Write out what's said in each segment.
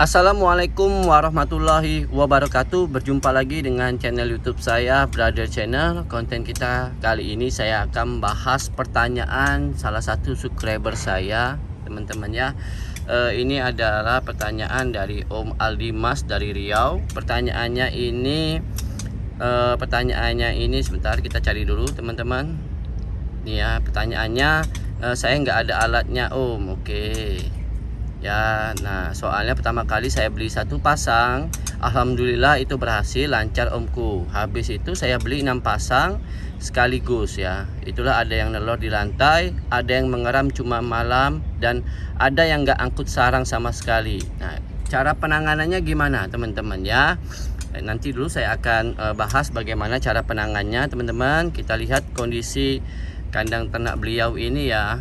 Assalamualaikum warahmatullahi wabarakatuh. Berjumpa lagi dengan channel YouTube saya, Brother Channel. Konten kita kali ini saya akan bahas pertanyaan salah satu subscriber saya, teman-teman ya. Ini adalah pertanyaan dari Om Aldi Mas dari Riau. Pertanyaannya ini sebentar kita cari dulu, teman-teman. Nih ya, pertanyaannya, saya nggak ada alatnya, Om. Oke. Ya, nah soalnya pertama kali saya beli satu pasang, alhamdulillah itu berhasil lancar omku. Habis itu saya beli 6 pasang sekaligus ya. Itulah ada yang nelor di lantai, ada yang mengeram cuma malam, dan ada yang nggak angkut sarang sama sekali. Nah, cara penanganannya gimana teman-teman ya? Nanti dulu saya akan bahas bagaimana cara penanganannya, teman-teman. Kita lihat kondisi kandang ternak beliau ini ya.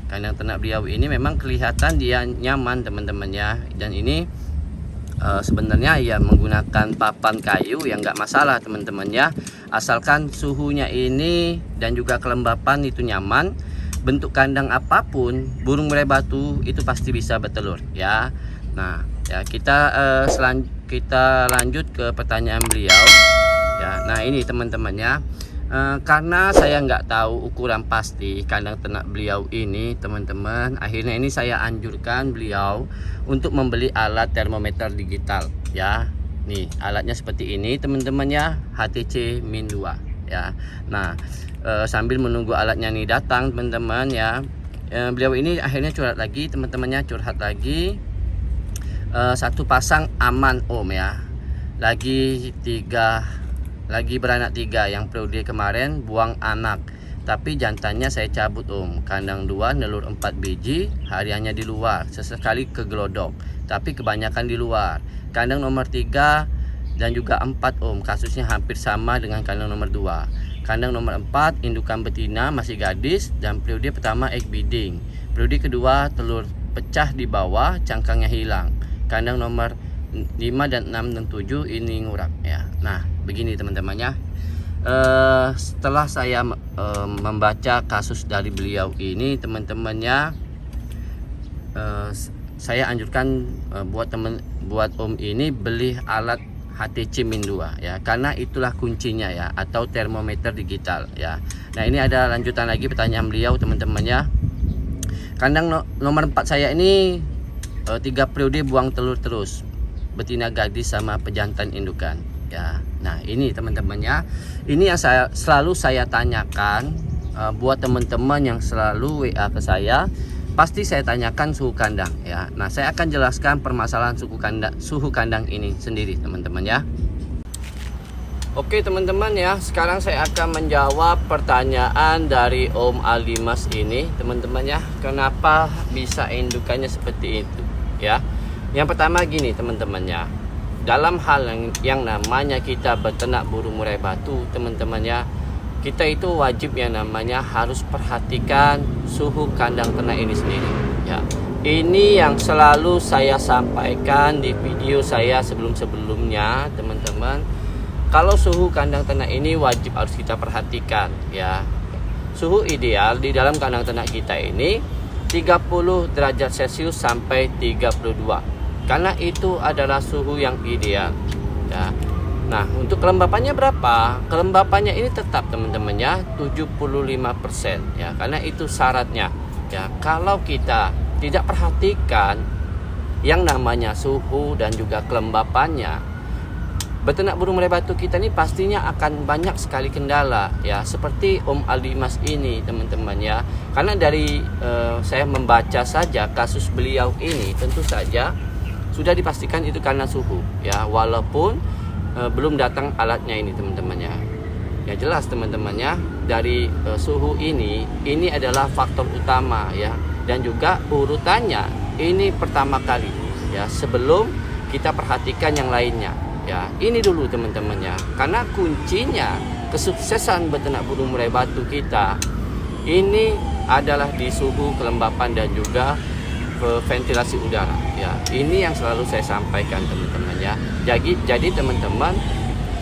Kandang ternak beliau ini memang kelihatan dia nyaman, teman-teman ya. Dan ini sebenarnya ya menggunakan papan kayu yang nggak masalah, teman-teman ya. Asalkan suhunya ini dan juga kelembapan itu nyaman, bentuk kandang apapun burung murai batu itu pasti bisa bertelur ya. Nah ya, kita lanjut ke pertanyaan beliau ya. Nah ini teman-teman ya. Karena saya nggak tahu ukuran pasti kandang ternak beliau ini, teman-teman, akhirnya ini saya anjurkan beliau untuk membeli alat termometer digital ya. Nih alatnya seperti ini, teman-teman ya, HTC Min 2 ya. Nah sambil menunggu alatnya nih datang, teman-teman ya, beliau ini akhirnya curhat lagi, teman-temannya curhat lagi. Satu pasang aman Om ya, lagi beranak 3, yang periode kemarin buang anak, tapi jantannya saya cabut Om. Kandang 2 nelur 4 biji, hariannya di luar, sesekali ke gelodok, tapi kebanyakan di luar. Kandang nomor 3 dan juga 4 Om, kasusnya hampir sama dengan kandang nomor 2. Kandang nomor 4 indukan betina masih gadis, dan periode pertama egg beading. Periode kedua telur pecah di bawah, cangkangnya hilang. Kandang nomor 5 dan 6 dan 7 ini ngurak ya. Nah begini teman-teman ya, setelah saya membaca kasus dari beliau ini, teman-teman ya, saya anjurkan buat Om ini beli alat HTC Min 2 ya, karena itulah kuncinya ya, atau termometer digital ya. Nah ini ada lanjutan lagi pertanyaan beliau, teman-teman ya. Kandang nomor 4 saya ini 3 periode buang telur terus, betina gadis sama pejantan indukan ya. Nah ini teman-teman ya, ini yang selalu saya tanyakan buat teman-teman yang selalu WA ke saya, pasti saya tanyakan suhu kandang ya. Nah saya akan jelaskan permasalahan suhu kandang ini sendiri, teman-teman ya. Oke teman-teman ya, sekarang saya akan menjawab pertanyaan dari Om Aldi Mas ini, teman-teman ya. Kenapa bisa indukannya seperti itu ya? Yang pertama gini teman-teman ya, dalam hal yang namanya kita beternak burung murai batu, teman-teman ya, kita itu wajib yang namanya harus perhatikan suhu kandang ternak ini sendiri ya. Ini yang selalu saya sampaikan di video saya sebelum-sebelumnya, teman-teman. Kalau suhu kandang ternak ini wajib harus kita perhatikan ya. Suhu ideal di dalam kandang ternak kita ini 30 derajat Celcius sampai 32, karena itu adalah suhu yang ideal ya. Nah untuk kelembapannya berapa? Kelembapannya ini tetap teman-teman ya 75% ya, karena itu syaratnya ya. Kalau kita tidak perhatikan yang namanya suhu dan juga kelembapannya, beternak burung murai batu kita ini pastinya akan banyak sekali kendala ya, seperti Om Aldi Mas ini, teman-teman ya. Karena dari saya membaca saja kasus beliau ini, tentu saja sudah dipastikan itu karena suhu ya, walaupun belum datang alatnya ini, teman-teman ya. Ya jelas teman-teman ya, dari suhu ini adalah faktor utama ya, dan juga urutannya ini pertama kali ya, sebelum kita perhatikan yang lainnya ya. Ini dulu teman-teman ya, karena kuncinya kesuksesan beternak burung murai batu kita ini adalah di suhu, kelembapan, dan juga ventilasi udara ya. Ini yang selalu saya sampaikan, teman-teman ya. Jadi teman-teman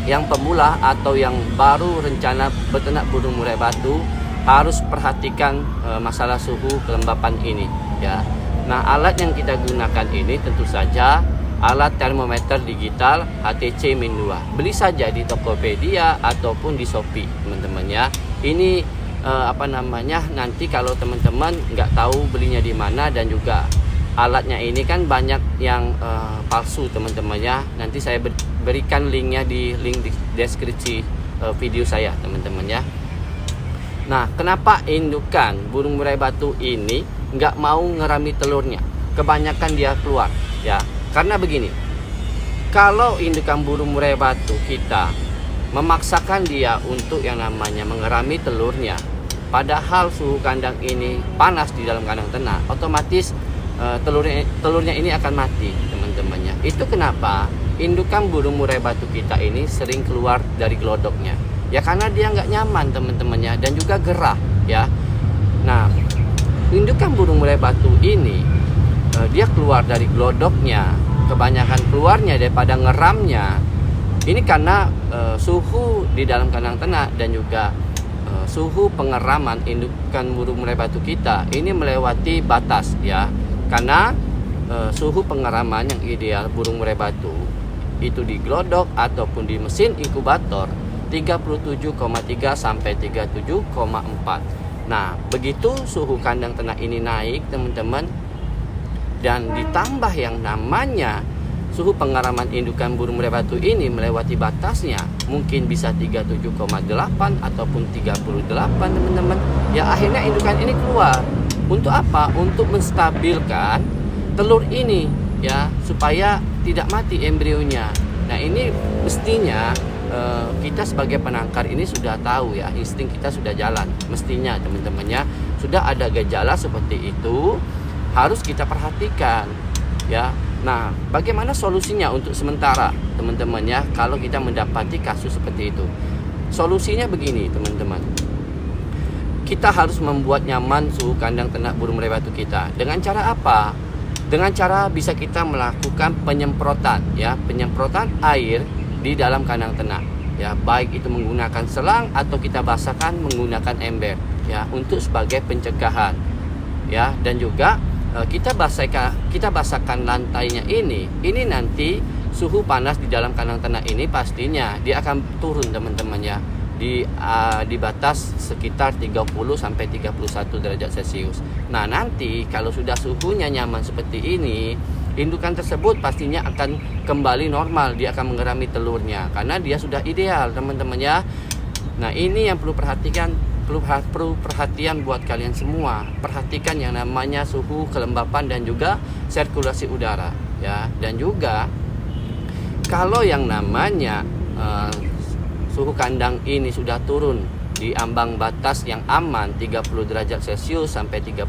yang pemula atau yang baru rencana beternak burung murai batu harus perhatikan masalah suhu, kelembapan ini ya. Nah alat yang kita gunakan ini tentu saja alat termometer digital HTC-2. Beli saja di Tokopedia ataupun di Shopee, teman-teman ya. Ini nanti kalau teman-teman nggak tahu belinya di mana, dan juga alatnya ini kan banyak yang palsu, teman-teman ya. Nanti saya berikan linknya di link di deskripsi video saya, teman-teman ya. Nah, kenapa indukan burung murai batu ini nggak mau ngerami telurnya? Kebanyakan dia keluar ya. Karena begini, kalau indukan burung murai batu kita memaksakan dia untuk yang namanya mengerami telurnya, padahal suhu kandang ini panas di dalam kandang ternak, otomatis telurnya ini akan mati, teman-temannya. Itu kenapa indukan burung murai batu kita ini sering keluar dari glodoknya. Ya karena dia nggak nyaman, teman-temannya, dan juga gerah ya. Nah, indukan burung murai batu ini dia keluar dari glodoknya, kebanyakan keluarnya daripada ngeramnya. Ini karena suhu di dalam kandang ternak dan juga suhu pengeraman indukan burung murai batu kita ini melewati batas ya. Karena suhu pengeraman yang ideal burung murai batu itu di glodok ataupun di mesin inkubator 37,3 sampai 37,4. Nah, begitu suhu kandang ternak ini naik, teman-teman, dan ditambah yang namanya suhu pengeraman indukan burung murai batu ini melewati batasnya, mungkin bisa 37,8 ataupun 38, teman-teman. Ya akhirnya indukan ini keluar. Untuk apa? Untuk menstabilkan telur ini ya, supaya tidak mati embrionya. Nah, ini mestinya kita sebagai penangkar ini sudah tahu ya, insting kita sudah jalan. Mestinya, teman-teman ya, sudah ada gejala seperti itu, harus kita perhatikan ya. Nah, bagaimana solusinya untuk sementara, teman-teman ya, kalau kita mendapati kasus seperti itu? Solusinya begini, teman-teman. Kita harus membuat nyaman suhu kandang ternak burung murai batu kita. Dengan cara apa? Dengan cara bisa kita melakukan penyemprotan ya, penyemprotan air di dalam kandang ternak ya, baik itu menggunakan selang atau kita basahkan menggunakan ember ya, untuk sebagai pencegahan ya. Dan juga kita basahkan lantainya ini nanti suhu panas di dalam kandang ternak ini pastinya dia akan turun, teman-teman ya, di batas sekitar 30 sampai 31 derajat Celcius. Nah, nanti kalau sudah suhunya nyaman seperti ini, indukan tersebut pastinya akan kembali normal, dia akan mengerami telurnya karena dia sudah ideal, teman-teman ya. Nah, ini yang perlu perhatian buat kalian semua. Perhatikan yang namanya suhu, kelembapan, dan juga sirkulasi udara ya. Dan juga kalau yang namanya suhu kandang ini sudah turun di ambang batas yang aman 30 derajat Celcius sampai 32,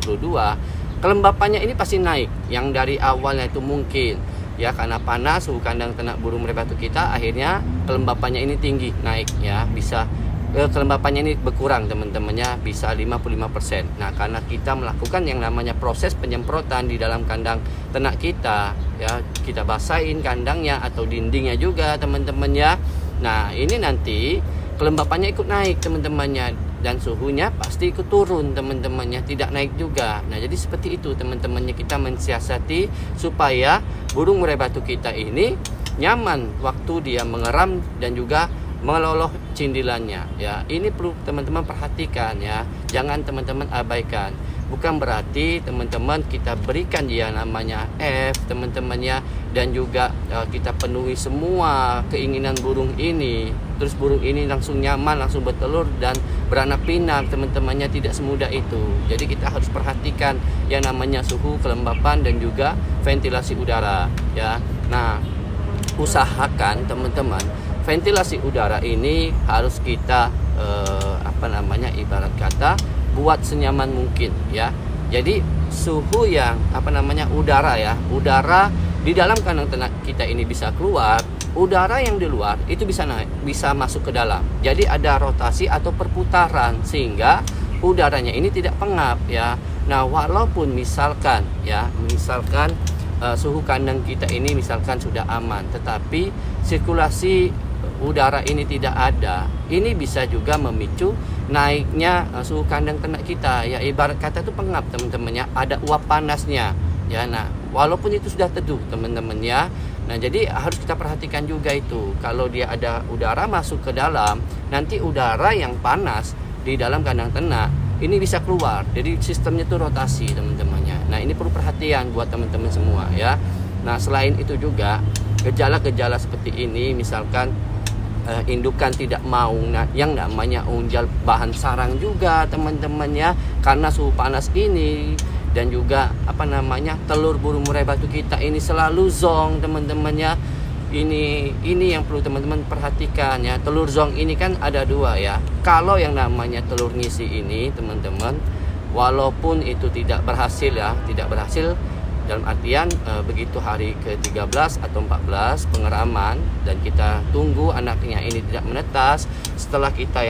kelembapannya ini pasti naik. Yang dari awalnya itu mungkin ya karena panas suhu kandang ternak burung murai batu kita, akhirnya kelembapannya ini tinggi, naik ya, bisa kelembapannya ini berkurang, teman-temannya, bisa 55%. Nah, karena kita melakukan yang namanya proses penyemprotan di dalam kandang ternak kita ya, kita basahin kandangnya atau dindingnya juga, teman-teman ya. Nah, ini nanti kelembapannya ikut naik, teman-temannya, dan suhunya pasti ikut turun, teman-temannya, tidak naik juga. Nah, jadi seperti itu, teman-temannya, kita mensiasati supaya burung murai batu kita ini nyaman waktu dia mengeram dan juga meloloh cindilannya ya. Ini perlu teman-teman perhatikan ya, jangan teman-teman abaikan. Bukan berarti teman-teman kita berikan dia namanya F, teman-temannya, dan juga kita penuhi semua keinginan burung ini, terus burung ini langsung nyaman, langsung bertelur dan beranak pinak, teman-temannya. Tidak semudah itu. Jadi kita harus perhatikan yang namanya suhu, kelembapan, dan juga ventilasi udara ya. Nah, usahakan teman-teman ventilasi udara ini harus kita ibarat kata buat senyaman mungkin ya. Jadi suhu yang udara ya, udara di dalam kandang ternak kita ini bisa keluar, udara yang di luar itu bisa naik, bisa masuk ke dalam. Jadi ada rotasi atau perputaran sehingga udaranya ini tidak pengap ya. Nah, walaupun misalkan suhu kandang kita ini misalkan sudah aman, tetapi sirkulasi udara ini tidak ada, ini bisa juga memicu naiknya suhu kandang ternak kita ya. Ibarat kata itu pengap, teman-teman ya, ada uap panasnya ya. Nah, walaupun itu sudah teduh, teman-teman ya, Nah, jadi harus kita perhatikan juga itu. Kalau dia ada udara masuk ke dalam, nanti udara yang panas di dalam kandang ternak ini bisa keluar. Jadi sistemnya itu rotasi, teman-temannya. Nah, ini perlu perhatian buat teman-teman semua ya. Nah, selain itu juga gejala-gejala seperti ini, misalkan indukan tidak mau, nah, yang namanya unjal bahan sarang juga teman-teman ya, karena suhu panas ini. Dan juga telur burung murai batu kita ini selalu zong, teman-teman ya. Ini yang perlu teman-teman perhatikan ya. Telur zong ini kan ada dua ya. Kalau yang namanya telur ngisi ini, teman-teman, walaupun itu tidak berhasil ya, tidak berhasil dalam artian begitu hari ke-13 atau 14 pengeraman dan kita tunggu anaknya ini tidak menetas, setelah kita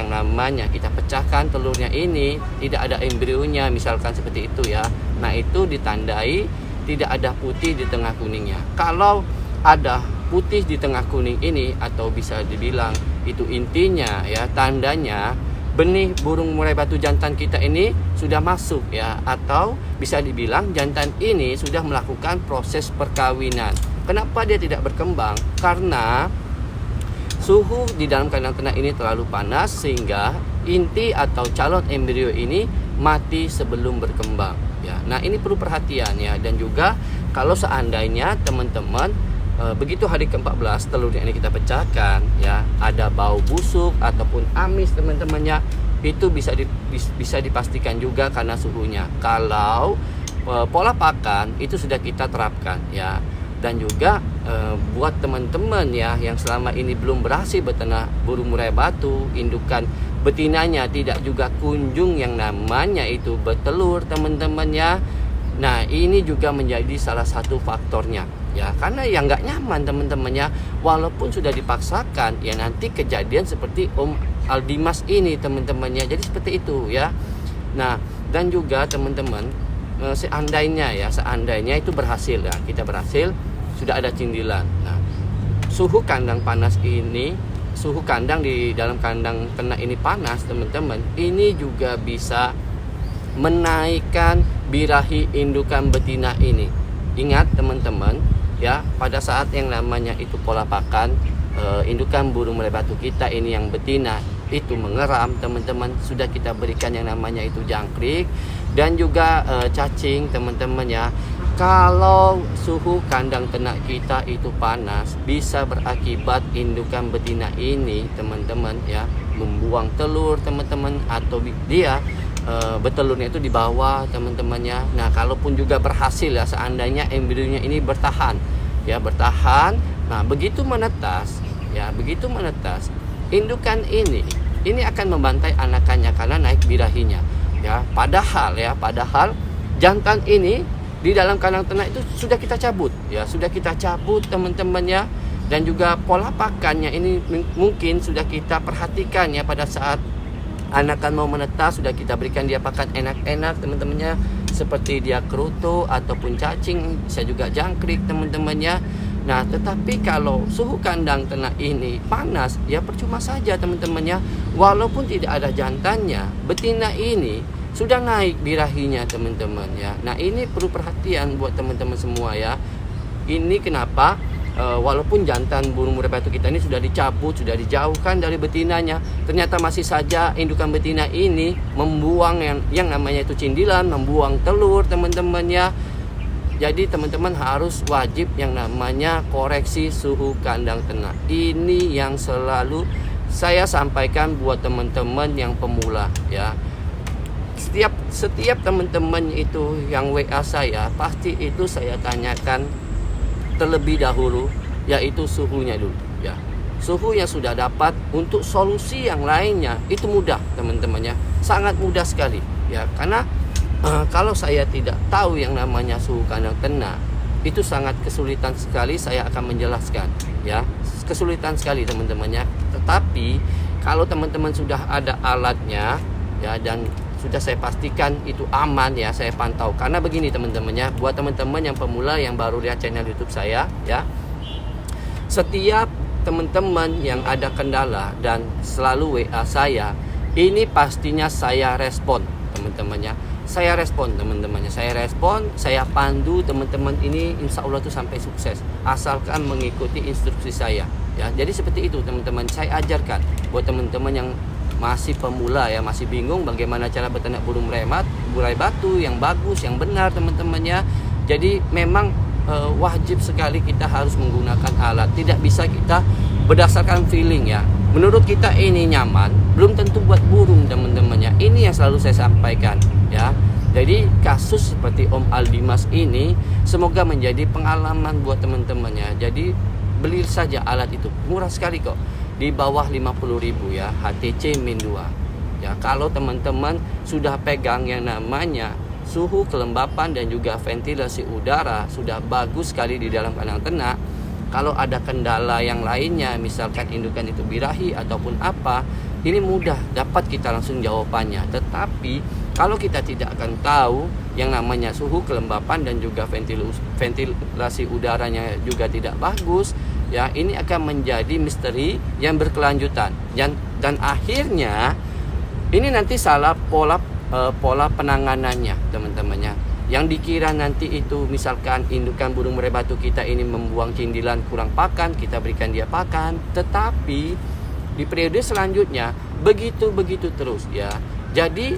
kita pecahkan telurnya ini tidak ada embrionya, misalkan seperti itu ya. Nah, itu ditandai tidak ada putih di tengah kuningnya. Kalau ada putih di tengah kuning ini, atau bisa dibilang itu intinya ya, tandanya benih burung murai batu jantan kita ini sudah masuk ya, atau bisa dibilang jantan ini sudah melakukan proses perkawinan. Kenapa dia tidak berkembang? Karena suhu di dalam kandang ternak ini terlalu panas sehingga inti atau calon embrio ini mati sebelum berkembang ya. Nah, ini perlu perhatian ya. Dan juga kalau seandainya teman-teman begitu hari ke-14 telurnya ini kita pecahkan ya, ada bau busuk ataupun amis teman-temannya, itu bisa dipastikan juga karena suhunya. Kalau pola pakan itu sudah kita terapkan ya. Dan juga buat teman-teman ya yang selama ini belum berhasil beternak burung murai batu, indukan betinanya tidak juga kunjung yang namanya itu bertelur, teman-teman ya. Nah, ini juga menjadi salah satu faktornya ya, karena yang nggak nyaman teman-temannya, walaupun sudah dipaksakan ya, nanti kejadian seperti Om Aldimas ini teman-temannya. Jadi seperti itu ya. Nah, dan juga teman-teman, seandainya itu berhasil ya, kita berhasil sudah ada cindilan. Nah, suhu kandang panas ini, suhu kandang di dalam kandang ternak ini panas teman-teman, ini juga bisa menaikkan birahi indukan betina ini. Ingat teman-teman ya, pada saat yang namanya itu pola pakan indukan burung murai batu kita ini yang betina itu mengeram, teman-teman, sudah kita berikan yang namanya itu jangkrik dan juga cacing, teman-teman ya. Kalau suhu kandang ternak kita itu panas, bisa berakibat indukan betina ini, teman-teman ya, membuang telur, teman-teman, atau dia bertelurnya itu di bawah, teman-temannya. Nah, kalaupun juga berhasil ya, seandainya embrionya ini bertahan ya, bertahan. Nah, begitu menetas, indukan ini akan membantai anakannya karena naik birahinya ya. Padahal jantan ini di dalam kandang ternak itu sudah kita cabut ya, teman-teman ya. Dan juga pola pakannya ini mungkin sudah kita perhatikan ya, pada saat anakan mau menetas sudah kita berikan dia pakan enak-enak, teman-temannya, seperti dia kerutu ataupun cacing, bisa juga jangkrik, teman-temannya. Nah, tetapi kalau suhu kandang ternak ini panas ya, percuma saja teman-temannya, walaupun tidak ada jantannya, betina ini sudah naik birahinya, teman-teman ya. Nah, ini perlu perhatian buat teman-teman semua ya. Ini kenapa walaupun jantan burung murai batu kita ini sudah dicabut, sudah dijauhkan dari betinanya, ternyata masih saja indukan betina ini membuang yang namanya itu cindilan, membuang telur, teman-teman ya. Jadi teman-teman harus wajib yang namanya koreksi suhu kandang ternak. Ini yang selalu saya sampaikan buat teman-teman yang pemula ya. Setiap teman-teman itu yang WA saya, pasti itu saya tanyakan terlebih dahulu, yaitu suhunya dulu ya. Suhu yang sudah dapat, untuk solusi yang lainnya itu mudah, teman-temannya, sangat mudah sekali ya. Karena kalau saya tidak tahu yang namanya suhu kandang ternak, itu sangat kesulitan sekali saya akan menjelaskan ya, kesulitan sekali teman-temannya. Tetapi kalau teman-teman sudah ada alatnya ya, dan sudah saya pastikan itu aman ya, saya pantau. Karena begini teman-temannya, buat teman-teman yang pemula yang baru lihat channel YouTube saya ya, setiap teman-teman yang ada kendala dan selalu WA saya, ini pastinya saya respon, teman-temannya. saya respon teman-temannya, saya pandu teman-teman ini, insya Allah tuh sampai sukses asalkan mengikuti instruksi saya ya. Jadi seperti itu teman-teman, saya ajarkan buat teman-teman yang masih pemula ya, masih bingung bagaimana cara beternak burung murai batu yang bagus, yang benar teman-temannya. Jadi memang wajib sekali kita harus menggunakan alat, tidak bisa kita berdasarkan feeling ya. Menurut kita ini nyaman, belum tentu buat burung teman-temannya. Ini yang selalu saya sampaikan ya. Jadi kasus seperti Om Aldimas ini semoga menjadi pengalaman buat teman-temannya. Jadi beli saja alat itu, murah sekali kok, di bawah 50.000 ya, HTC Min 2 ya. Kalau teman-teman sudah pegang yang namanya suhu, kelembapan dan juga ventilasi udara sudah bagus sekali di dalam kandang ternak, kalau ada kendala yang lainnya, misalkan indukan itu birahi ataupun apa, ini mudah dapat kita langsung jawabannya. Tetapi kalau kita tidak akan tahu yang namanya suhu, kelembapan dan juga ventilasi udaranya juga tidak bagus ya, ini akan menjadi misteri yang berkelanjutan dan akhirnya ini nanti salah pola penanganannya teman-temannya. Yang dikira nanti itu misalkan indukan burung murai batu kita ini membuang cindilan kurang pakan, kita berikan dia pakan, tetapi di periode selanjutnya begitu terus ya. Jadi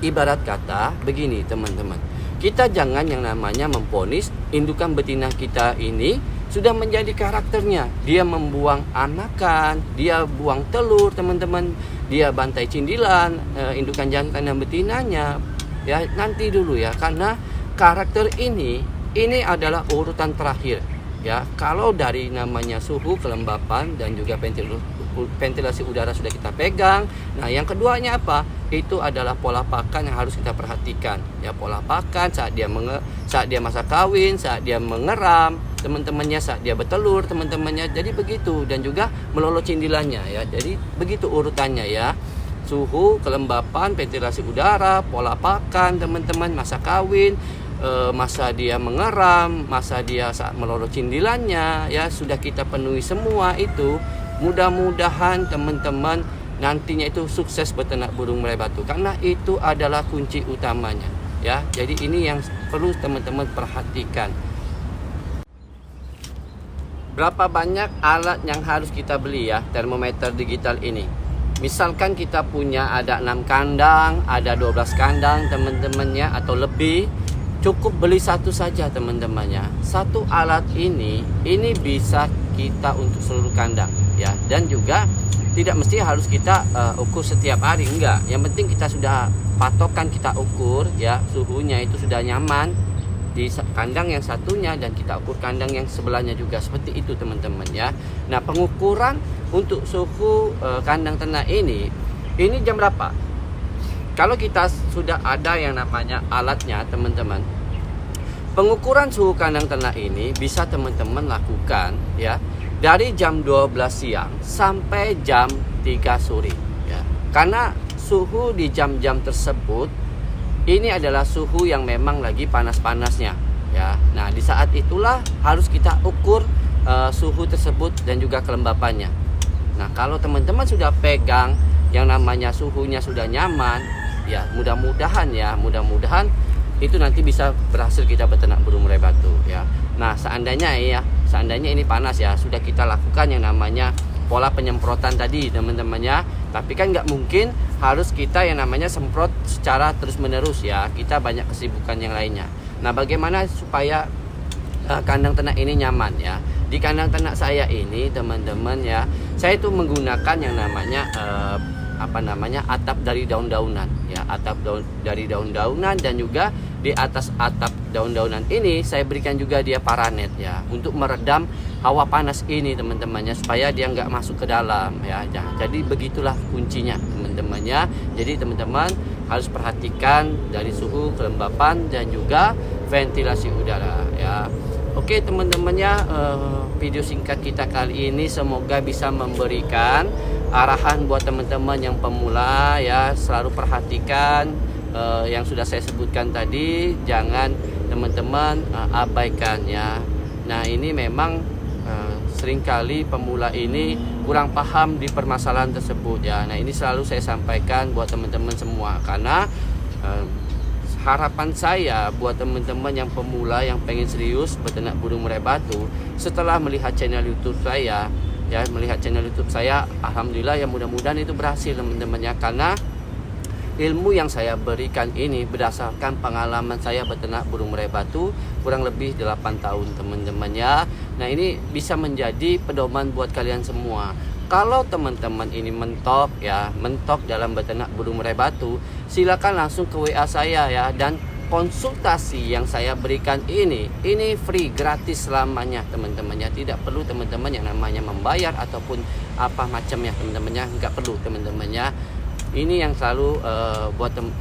ibarat kata begini teman-teman, kita jangan yang namanya memvonis indukan betina kita ini sudah menjadi karakternya, dia membuang anakan, dia buang telur teman-teman, dia bantai cindilan indukan jantan dan betinanya ya. Nanti dulu ya, karena karakter ini adalah urutan terakhir ya. Kalau dari namanya suhu, kelembapan dan juga ventilasi udara sudah kita pegang, nah yang keduanya apa? Itu adalah pola pakan yang harus kita perhatikan ya. Pola pakan saat dia masa kawin, saat dia mengeram teman-temannya, saat dia bertelur teman-temannya. Jadi begitu, dan juga melolo cindilannya ya. Jadi begitu urutannya ya. Suhu, kelembapan, ventilasi udara, pola pakan teman-teman, masa kawin, masa dia mengeram, masa dia saat melolo cindilannya ya, sudah kita penuhi semua itu. Mudah-mudahan teman-teman nantinya itu sukses beternak burung murai batu, karena itu adalah kunci utamanya ya. Jadi ini yang perlu teman-teman perhatikan. Berapa banyak alat yang harus kita beli ya, termometer digital ini? Misalkan kita punya ada 6 kandang, ada 12 kandang teman-temannya atau lebih, cukup beli satu saja teman-temannya. Satu alat ini bisa kita untuk seluruh kandang ya. Dan juga tidak mesti harus kita ukur setiap hari, enggak. Yang penting kita sudah patokan, kita ukur ya, suhunya itu sudah nyaman di kandang yang satunya dan kita ukur kandang yang sebelahnya juga, seperti itu teman-teman ya. Nah, pengukuran untuk suhu kandang ternak ini jam berapa? Kalau kita sudah ada yang namanya alatnya teman-teman, pengukuran suhu kandang ternak ini bisa teman-teman lakukan ya dari jam 12 siang sampai jam 3 sore ya. Karena suhu di jam-jam tersebut ini adalah suhu yang memang lagi panas-panasnya ya. Nah, di saat itulah harus kita ukur suhu tersebut dan juga kelembapannya. Nah, kalau teman-teman sudah pegang yang namanya suhunya sudah nyaman ya, mudah-mudahan itu nanti bisa berhasil kita beternak burung murai batu ya. Nah, seandainya ini panas ya, sudah kita lakukan yang namanya pola penyemprotan tadi teman-temannya. Tapi kan nggak mungkin harus kita yang namanya semprot secara terus-menerus ya, kita banyak kesibukan yang lainnya. Nah, bagaimana supaya kandang ternak ini nyaman ya? Di kandang ternak saya ini teman-teman ya, saya itu menggunakan yang namanya atap dari daun-daunan ya, dari daun-daunan, dan juga di atas atap daun-daunan ini saya berikan juga dia paranet ya, untuk meredam hawa panas ini teman-temannya, supaya dia nggak masuk ke dalam ya. Jadi begitulah kuncinya teman-temannya. Jadi teman-teman harus perhatikan dari suhu, kelembapan dan juga ventilasi udara ya. Oke teman-temannya, video singkat kita kali ini semoga bisa memberikan arahan buat teman-teman yang pemula ya. Selalu perhatikan yang sudah saya sebutkan tadi, jangan teman-teman abaikan ya. Nah, ini memang seringkali pemula ini kurang paham di permasalahan tersebut ya. Nah, ini selalu saya sampaikan buat teman-teman semua, karena harapan saya buat teman-teman yang pemula yang pengen serius beternak burung murai batu, setelah melihat channel YouTube saya, ya, melihat channel YouTube saya, alhamdulillah ya, mudah-mudahan itu berhasil teman-teman ya, karena ilmu yang saya berikan ini berdasarkan pengalaman saya beternak burung murai batu kurang lebih 8 tahun teman-teman ya. Nah, ini bisa menjadi pedoman buat kalian semua. Kalau teman-teman ini mentok ya, mentok dalam beternak burung murai batu, silakan langsung ke WA saya ya, dan konsultasi yang saya berikan ini free, gratis selamanya teman-teman ya. Tidak perlu teman-teman yang namanya membayar ataupun apa macamnya teman-teman ya, nggak perlu teman-teman ya. Ini yang selalu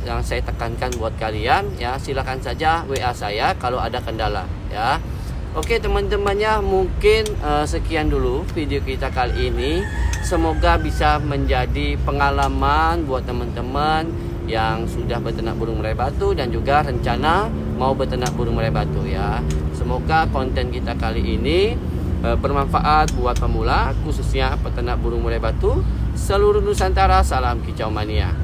yang saya tekankan buat kalian ya, silakan saja WA saya kalau ada kendala ya. Oke teman-temannya, mungkin sekian dulu video kita kali ini. Semoga bisa menjadi pengalaman buat teman-teman yang sudah beternak burung murai batu dan juga rencana mau beternak burung murai batu ya. Semoga konten kita kali ini bermanfaat buat pemula, khususnya peternak burung murai batu seluruh Nusantara. Salam kicau mania.